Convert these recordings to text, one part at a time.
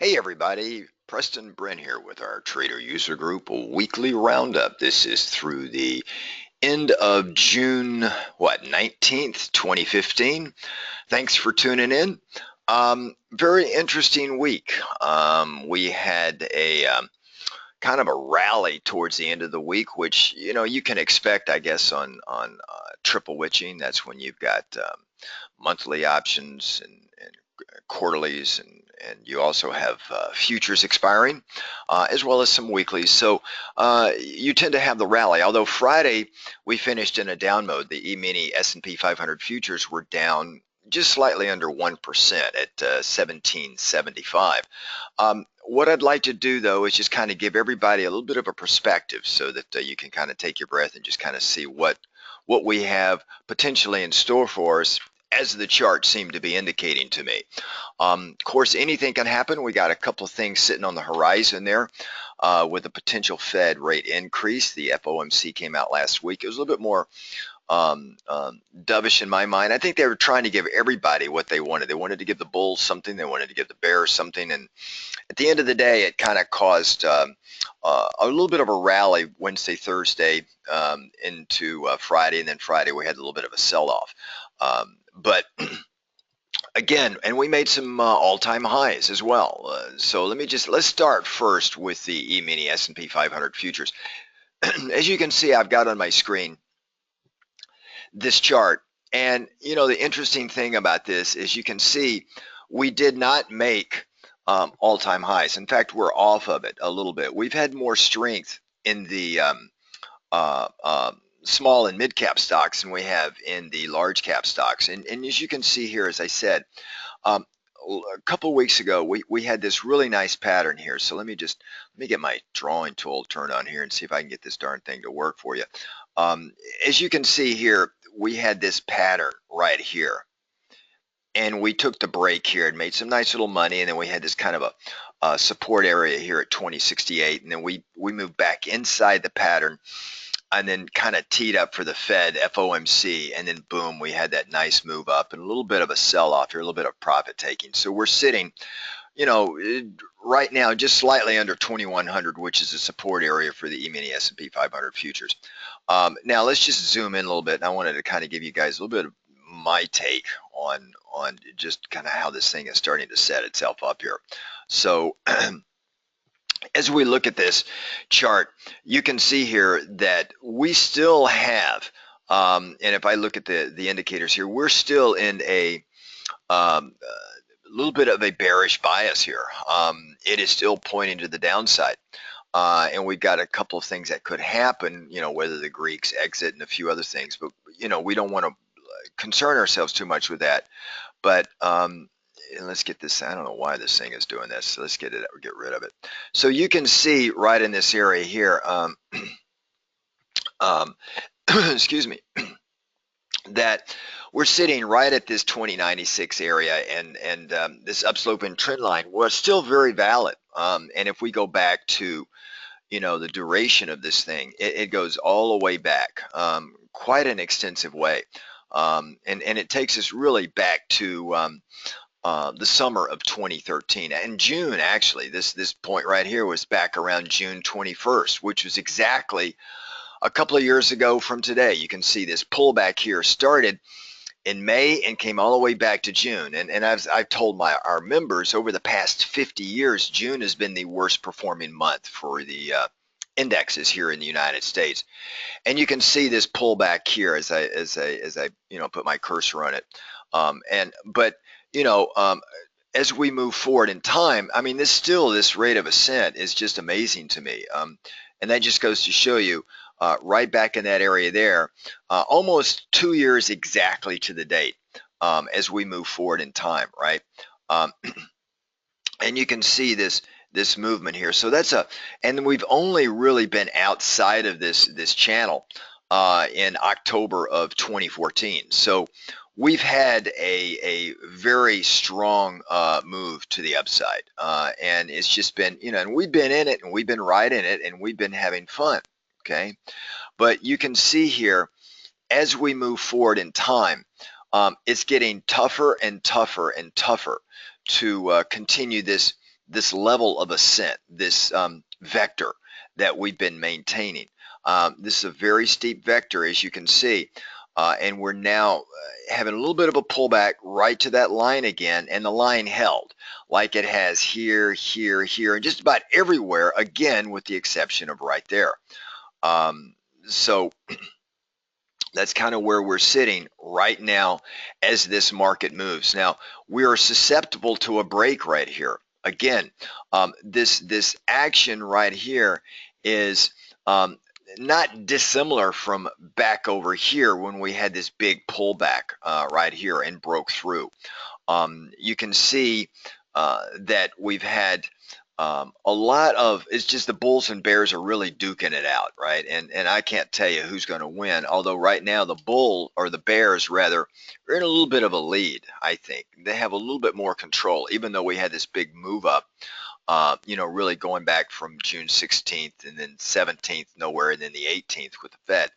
Hey everybody, Preston Brent here with our Trader User Group Weekly Roundup. This is through the end of June, 19th, 2015. Thanks for tuning in. Very interesting week. We had a kind of a rally towards the end of the week, which you can expect, I guess, on triple witching. That's when you've got monthly options and quarterlies, and you also have futures expiring, as well as some weeklies. So you tend to have the rally. Although Friday we finished in a down mode. The E-mini S&P 500 futures were down just slightly under 1% at 1775. What I'd like to do, though, is just kind of give everybody a little bit of a perspective so that you can kind of take your breath and just kind of see what we have potentially in store for us, as the charts seem to be indicating to me. Of course, anything can happen. We got a couple of things sitting on the horizon there with a potential Fed rate increase. The FOMC came out last week. It was a little bit more dovish in my mind. I think they were trying to give everybody what they wanted. They wanted to give the bulls something. They wanted to give the bears something. And at the end of the day, it kind of caused a little bit of a rally Wednesday, Thursday into Friday. And then Friday, we had a little bit of a sell-off. But again, and we made some all-time highs as well. So let's start first with the E-mini S&P 500 futures. As you can see, I've got on my screen this chart. And, the interesting thing about this is you can see we did not make all-time highs. In fact, we're off of it a little bit. We've had more strength in the small and mid-cap stocks than we have in the large cap stocks. And as you can see here, as I said, a couple of weeks ago, we had this really nice pattern here. So let me get my drawing tool turned on here and see if I can get this darn thing to work for you. As you can see here, we had this pattern right here. And we took the break here and made some nice little money. And then we had this kind of a support area here at 2068. And then we moved back inside the pattern and then kind of teed up for the Fed FOMC, and then boom, we had that nice move up and a little bit of a sell-off here, a little bit of profit taking. So we're sitting, right now just slightly under 2100, which is a support area for the E-mini S&P 500 futures. Now let's just zoom in a little bit, and I wanted to kind of give you guys a little bit of my take on just kind of how this thing is starting to set itself up here. So as we look at this chart, you can see here that we still have, and if I look at the indicators here, we're still in a little bit of a bearish bias here. It is still pointing to the downside. And we've got a couple of things that could happen, whether the Greeks exit and a few other things, but, we don't want to concern ourselves too much with that. But and let's get this. I don't know why this thing is doing this. So let's get rid of it. So you can see right in this area here, excuse me, that we're sitting right at this 2096 area, and this upsloping trend line was still very valid. And if we go back to, the duration of this thing, it goes all the way back, quite an extensive way. And it takes us really back to the summer of 2013. In June, actually, this point right here was back around June 21st, which was exactly a couple of years ago from today. You can see this pullback here started in May and came all the way back to June. And as I've told our members, over the past 50 years, June has been the worst performing month for the indexes here in the United States. And you can see this pullback here as I put my cursor on it. But as we move forward in time, I mean, this rate of ascent is just amazing to me. And that just goes to show you right back in that area there, almost 2 years exactly to the date as we move forward in time, right? And you can see this movement here. So and we've only really been outside of this channel in October of 2014. So we've had a very strong move to the upside, and it's just been, and we've been in it, and we've been right in it, and we've been having fun, okay? But you can see here, as we move forward in time, it's getting tougher and tougher and tougher to continue this this level of ascent, this vector that we've been maintaining. This is a very steep vector, as you can see, and we're now having a little bit of a pullback right to that line again, and the line held like it has here, here, here, and just about everywhere, again, with the exception of right there. So that's kind of where we're sitting right now as this market moves. Now, we are susceptible to a break right here. Again, this action right here is not dissimilar from back over here when we had this big pullback right here and broke through. You can see that we've had a lot of, it's just the bulls and bears are really duking it out, right? And I can't tell you who's going to win, although right now the bull, or the bears rather, are in a little bit of a lead. I think they have a little bit more control, even though we had this big move up, you know, really going back from June 16th and then 17th nowhere, and then the 18th with the Fed.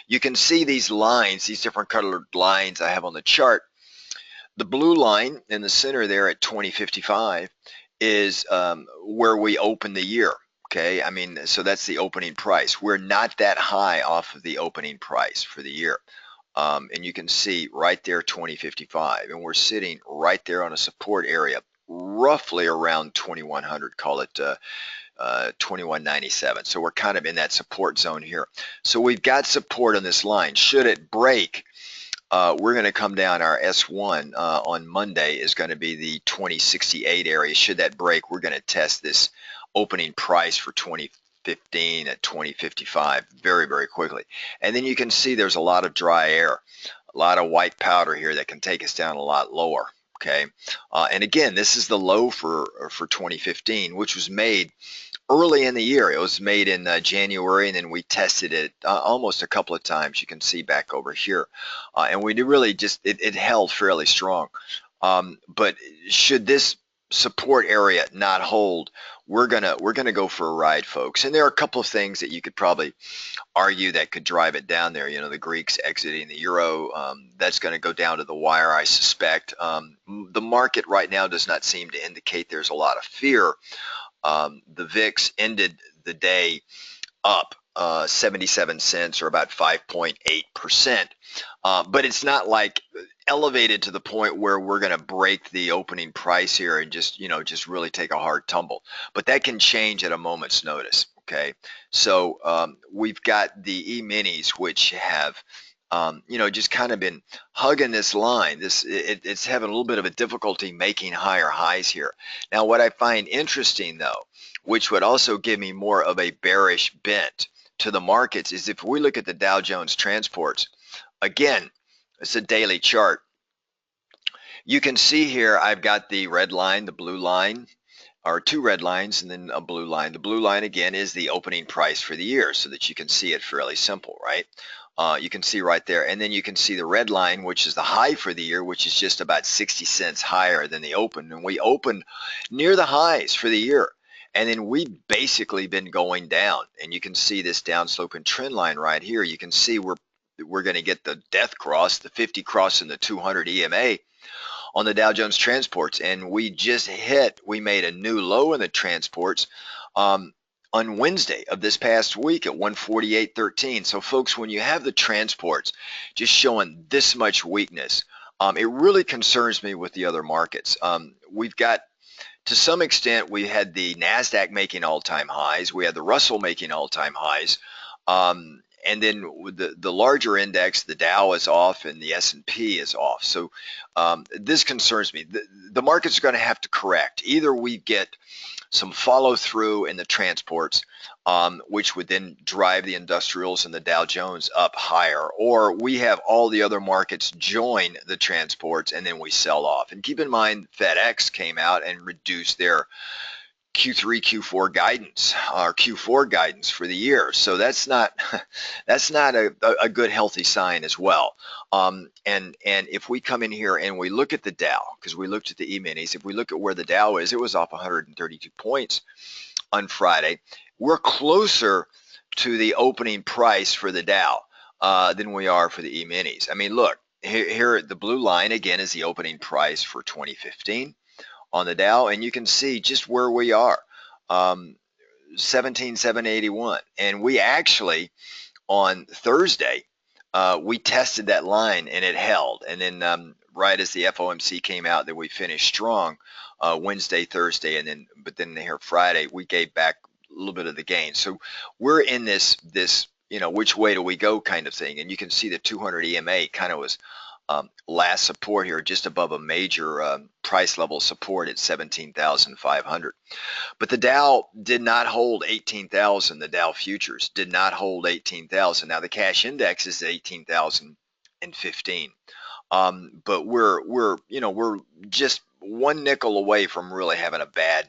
You can see these lines, these different colored lines I have on the chart. The blue line in the center there at 2055 is where we open the year. Okay, I mean, so that's the opening price. We're not that high off of the opening price for the year. And you can see right there 2055, and we're sitting right there on a support area, roughly around 2100, call it 2197. So we're kind of in that support zone here. So we've got support on this line. Should it break, we're going to come down. Our S1 on Monday is going to be the 2068 area. Should that break, we're going to test this opening price for 2015 at 2055 very, very quickly. And then you can see there's a lot of dry air, a lot of white powder here that can take us down a lot lower. Okay, and again, this is the low for 2015, which was made early in the year. It was made in January, and then we tested it almost a couple of times. You can see back over here, and we really just it held fairly strong. But should this support area not hold, we're gonna go for a ride, folks. And there are a couple of things that you could probably argue that could drive it down there. You know, the Greeks exiting the euro, that's going to go down to the wire, I suspect. The market right now does not seem to indicate there's a lot of fear. The VIX ended the day up 77 cents, or about 5.8%. But it's not like elevated to the point where we're going to break the opening price here and just, you know, just really take a hard tumble. But that can change at a moment's notice. Okay, so we've got the E-minis, which have you know, just kind of been hugging this line. It's having a little bit of a difficulty making higher highs here. Now, what I find interesting, though, which would also give me more of a bearish bent to the markets, is if we look at the Dow Jones transports. Again, it's a daily chart. You can see here I've got the red line, the blue line, or two red lines and then a blue line. The blue line, again, is the opening price for the year, so that you can see it fairly simple, right? You can see right there, and then you can see the red line, which is the high for the year, which is just about 60 cents higher than the open, and we opened near the highs for the year. And then we've basically been going down, and you can see this downsloping trend line right here. You can see we're going to get the death cross, the 50 cross, and the 200 EMA on the Dow Jones transports, and we made a new low in the transports on Wednesday of this past week at 148.13. So folks, when you have the transports just showing this much weakness, it really concerns me with the other markets. We've got, to some extent, we had the NASDAQ making all-time highs. We had the Russell making all-time highs. And then the larger index, the Dow is off and the S&P is off. So this concerns me. The markets are going to have to correct. Either we get some follow through in the transports, which would then drive the industrials and the Dow Jones up higher, or we have all the other markets join the transports and then we sell off. And keep in mind, FedEx came out and reduced their Q3, Q4 guidance, or Q4 guidance for the year. So that's not a good, healthy sign as well. And if we come in here and we look at the Dow, because we looked at the E-minis, if we look at where the Dow is, it was off 132 points on Friday. We're closer to the opening price for the Dow than we are for the E-minis. I mean, look, here the blue line again is the opening price for 2015. on the Dow, and you can see just where we are, 17,781. And we actually, on Thursday, we tested that line and it held. And then right as the FOMC came out, that we finished strong Wednesday, Thursday, and then here Friday, we gave back a little bit of the gain. So we're in this which way do we go kind of thing. And you can see the 200 EMA kind of was last support here, just above a major price level support at 17,500. But the Dow did not hold 18,000. The Dow futures did not hold 18,000. Now the cash index is 18,015. But we're just one nickel away from really having a bad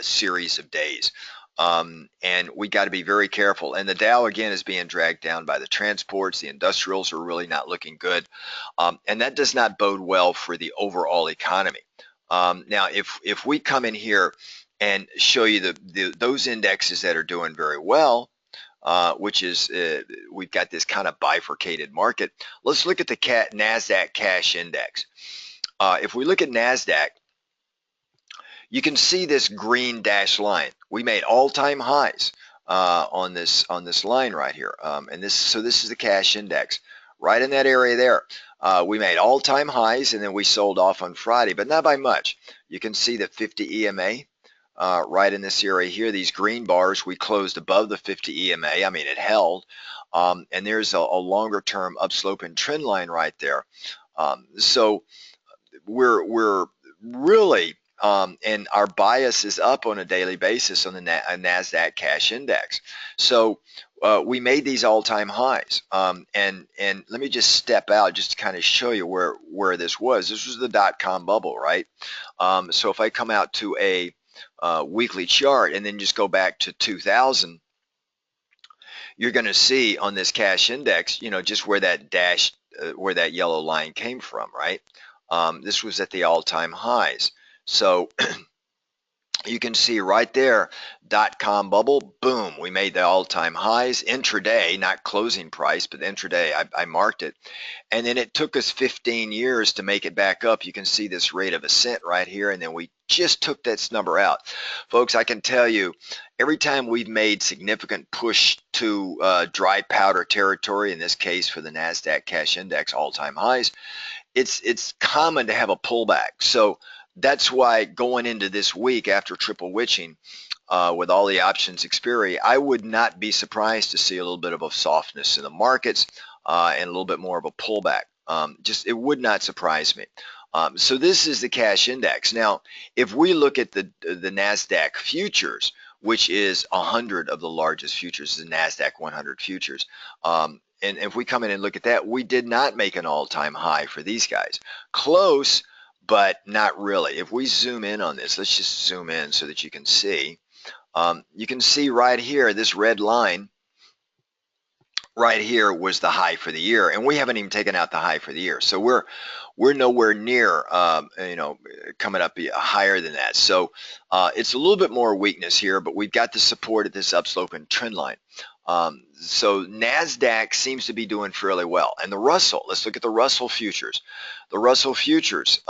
series of days. And we got to be very careful. And the Dow again is being dragged down by the transports. The industrials are really not looking good, and that does not bode well for the overall economy. Now, if we come in here and show you those indexes that are doing very well, which is we've got this kind of bifurcated market. Let's look at the NASDAQ cash index. If we look at NASDAQ, you can see this green dashed line. We made all-time highs on this line right here, and this is the cash index right in that area there. We made all-time highs, and then we sold off on Friday, but not by much. You can see the 50 EMA right in this area here. These green bars, we closed above the 50 EMA. I mean, it held, and there's a longer-term upslope and trend line right there. So we're really and our bias is up on a daily basis on the NASDAQ cash index. So we made these all-time highs. And let me just step out just to kind of show you where this was. This was the dot-com bubble, right? So if I come out to a weekly chart and then just go back to 2000, you're going to see on this cash index, just where that where that yellow line came from, right? This was at the all-time highs. So you can see right there, dot-com bubble, boom, we made the all-time highs intraday, not closing price, but intraday, I marked it. And then it took us 15 years to make it back up. You can see this rate of ascent right here, and then we just took that number out. Folks, I can tell you, every time we've made significant push to dry powder territory, in this case for the NASDAQ cash index all-time highs, it's common to have a pullback. So that's why going into this week after triple witching with all the options expiry, I would not be surprised to see a little bit of a softness in the markets and a little bit more of a pullback. It would not surprise me. So this is the cash index. Now, if we look at the NASDAQ futures, which is 100 of the largest futures, the NASDAQ 100 futures, and if we come in and look at that, we did not make an all-time high for these guys. Close, but not really. If we zoom in on this, let's just zoom in so that you can see. You can see right here, this red line right here was the high for the year, and we haven't even taken out the high for the year. So we're nowhere near, coming up higher than that. So it's a little bit more weakness here, but we've got the support at this upslope and trend line. So NASDAQ seems to be doing fairly well. And the Russell, let's look at the Russell futures. The Russell futures,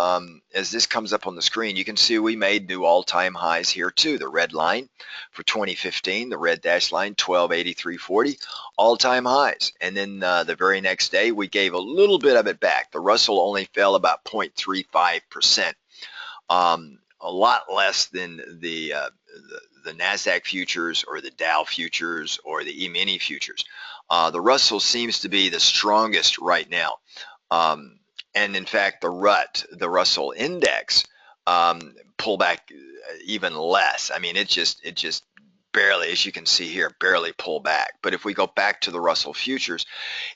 as this comes up on the screen, you can see we made new all-time highs here too. The red line for 2015, the red dash line, 1283.40, all-time highs. And then the very next day, we gave a little bit of it back. The Russell only fell about 0.35%. A lot less than the NASDAQ futures or the Dow futures or the E-mini futures. The Russell seems to be the strongest right now. And in fact, the Russell index, pull back even less. I mean, it just barely, as you can see here, barely pull back. But if we go back to the Russell futures,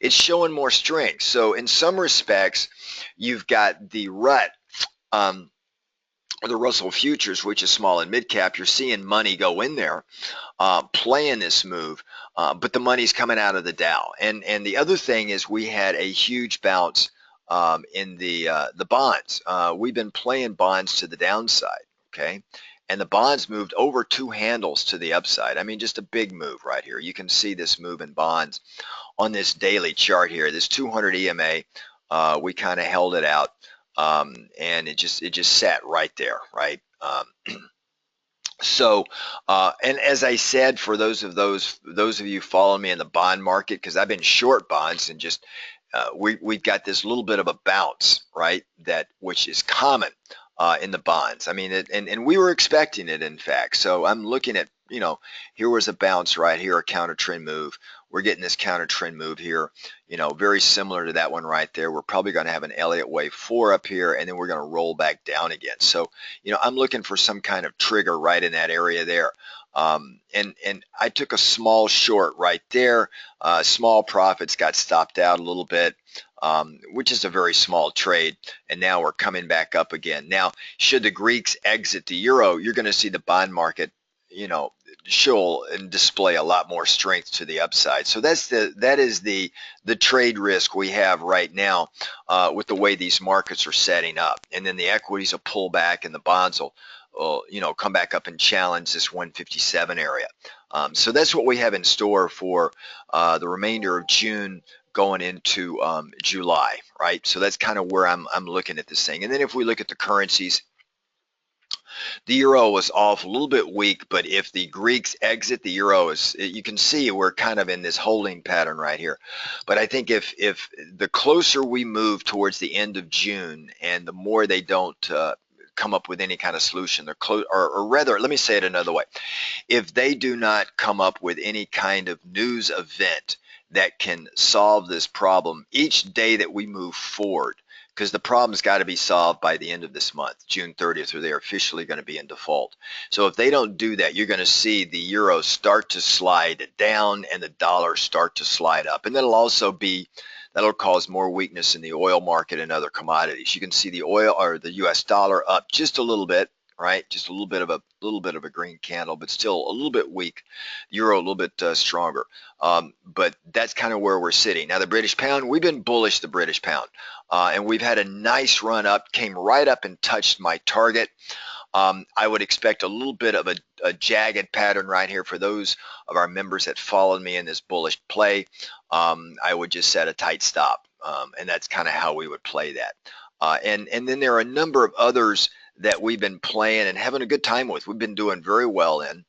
it's showing more strength. So in some respects, you've got the rut, the Russell futures, which is small and mid cap. You're seeing money go in there, playing this move, but the money's coming out of the Dow. And the other thing is we had a huge bounce in the bonds. We've been playing bonds to the downside, okay? And the bonds moved over 2 handles to the upside. I mean, just a big move right here. You can see this move in bonds on this daily chart here. This 200 EMA, we kind of held it out. and it just sat right there, right? So, and as I said, for those of you following me in the bond market, because I've been short bonds and just we've got this little bit of a bounce, right? That which is common in the bonds. I mean, and we were expecting it, in fact. So I'm looking at, here was a bounce right here, a counter trend move. We're getting this counter trend move here, very similar to that one right there. We're probably going to have an Elliott wave 4 up here, and then we're going to roll back down again. So, I'm looking for some kind of trigger right in that area there. And I took a small short right there. Small profits got stopped out a little bit, which is a very small trade. And now we're coming back up again. Now, should the Greeks exit the euro, you're going to see the bond market, show and display a lot more strength to the upside. So that is the trade risk we have right now with the way these markets are setting up. And then the equities will pull back and the bonds will come back up and challenge this 157 area. So that's what we have in store for the remainder of June going into July, right? So that's kind of where I'm looking at this thing. And then if we look at the currencies, the euro was off a little bit weak, but if the Greeks exit, the euro is, you can see we're kind of in this holding pattern right here. But I think if the closer we move towards the end of June and the more they don't come up with any kind of solution, they're close, or rather, let me say it another way. If they do not come up with any kind of news event that can solve this problem each day that we move forward, because the problem's got to be solved by the end of this month, June 30th, or they're officially going to be in default. So if they don't do that, you're going to see the euro start to slide down and the dollar start to slide up. And that'll cause more weakness in the oil market and other commodities. You can see the oil or the US dollar up just a little bit, right? Just a little bit of a green candle, but still a little bit weak. Euro a little bit stronger. But that's kind of where we're sitting. Now the British pound, we've been bullish the British pound. And we've had a nice run up, came right up and touched my target. I would expect a little bit of a jagged pattern right here for those of our members that followed me in this bullish play. I would just set a tight stop. And that's kind of how we would play that. And then there are a number of others that we've been playing and having a good time with. We've been doing very well in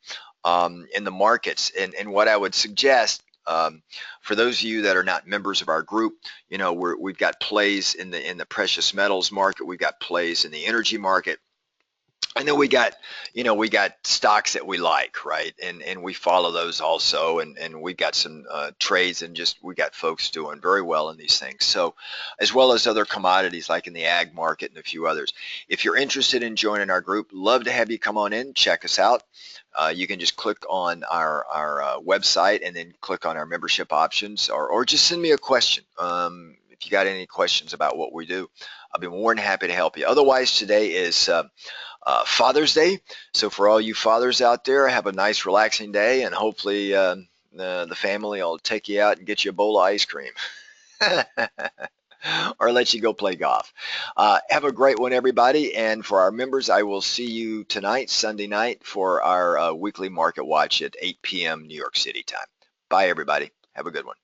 the markets. And what I would suggest for those of you that are not members of our group, we've got plays in the precious metals market. We've got plays in the energy market. And then we got stocks that we like, right? And we follow those also. And we've got some trades and we got folks doing very well in these things. So as well as other commodities like in the ag market and a few others. If you're interested in joining our group, love to have you come on in, check us out. You can just click on our website and then click on our membership options or just send me a question. If you got any questions about what we do, I'll be more than happy to help you. Otherwise, today is Father's Day. So for all you fathers out there, have a nice relaxing day, and hopefully the family will take you out and get you a bowl of ice cream. Or let you go play golf. Have a great one, everybody. And for our members, I will see you tonight, Sunday night, for our weekly market watch at 8 p.m. New York City time. Bye, everybody. Have a good one.